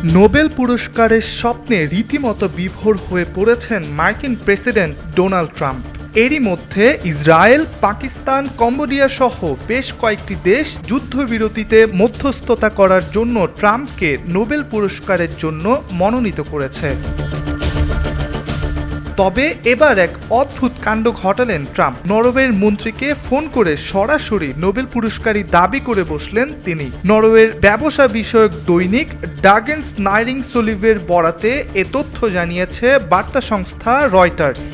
Nobel পুরস্কারের স্বপ্নে রীতিমতো বিভোর হয়ে পড়েছেন মার্কিন প্রেসিডেন্ট ডোনাল্ড ট্রাম্প। এরই মধ্যে ইসরায়েল, পাকিস্তান, কম্বোডিয়া সহ বেশ কয়েকটি দেশ যুদ্ধবিরতিতে মধ্যস্থতা করার জন্য ট্রাম্পকে নোবেল পুরস্কারের জন্য মনোনীত করেছে। তবে এবার এক অদ্ভুত কাণ্ড ঘটালেন ট্রাম্প। নরওয়ের মন্ত্রীকে ফোন করে সরাসরি নোবেল পুরস্কারই দাবি করে বসলেন তিনি। নরওয়ের ব্যবসা বিষয়ক দৈনিক ডাগেন্স নাইরিং সলিভের বরাতে এ তথ্য জানিয়েছে বার্তা সংস্থা রয়টার্স।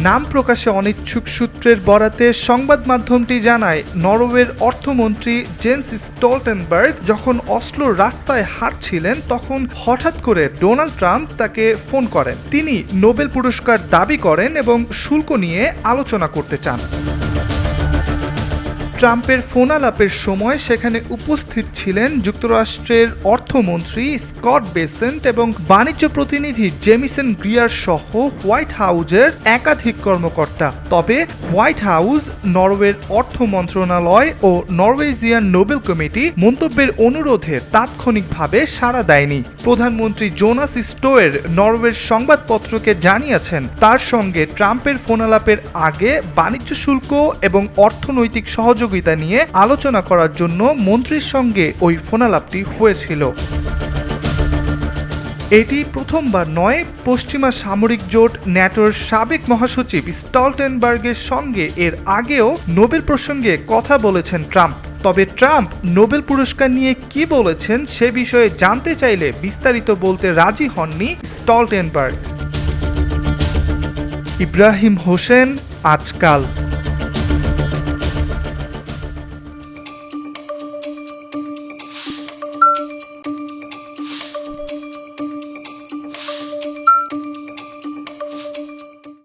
নাম প্রকাশে অনিচ্ছুক সূত্রের বরাতে সংবাদ মাধ্যমটি জানায়, নরওয়ের অর্থমন্ত্রী জেন্স স্টলটেনবার্গ যখন অসলোর রাস্তায় হাঁটছিলেন তখন হঠাৎ করে ডোনাল্ড ট্রাম্প তাকে ফোন করেন। তিনি নোবেল পুরস্কার দাবি করেন এবং শুল্ক নিয়ে আলোচনা করতে চান। ট্রাম্পের ফোনালাপের সময় সেখানে উপস্থিত ছিলেন যুক্তরাষ্ট্রের অর্থমন্ত্রী স্কট বেসেন্ট এবং বাণিজ্য প্রতিনিধি জেমিসন গ্রিয়ার সহ হোয়াইট হাউসের একাধিক কর্মকর্তা। তবে হোয়াইট হাউস, নরওয়ের অর্থ মন্ত্রণালয় ও নরওয়েজিয়ান নোবেল কমিটি মন্তব্যের অনুরোধে তাৎক্ষণিকভাবে সাড়া দেয়নি। প্রধানমন্ত্রী জোনাস স্টোয়ের নরওয়ের সংবাদপত্রকে জানিয়েছেন, তার সঙ্গে ট্রাম্পের ফোনালাপের আগে বাণিজ্য শুল্ক এবং অর্থনৈতিক সহযোগিতা নিয়ে আলোচনা করার জন্য মন্ত্রীর সঙ্গে ওই ফোনালাপটি হয়েছিল। এটি প্রথমবার নয়। পশ্চিমা সামরিক জোট ন্যাটোর সাবেক মহাসচিব স্টলটেনবার্গের সঙ্গে এর আগেও নোবেল প্রসঙ্গে কথা বলেছেন ট্রাম্প। তবে ট্রাম্প নোবেল পুরস্কার নিয়ে কি বলেছেন সে বিষয়ে জানতে চাইলে বিস্তারিত বলতে রাজি হননি স্টলটেনবার্গ। ইব্রাহিম হোসেন, আজকাল।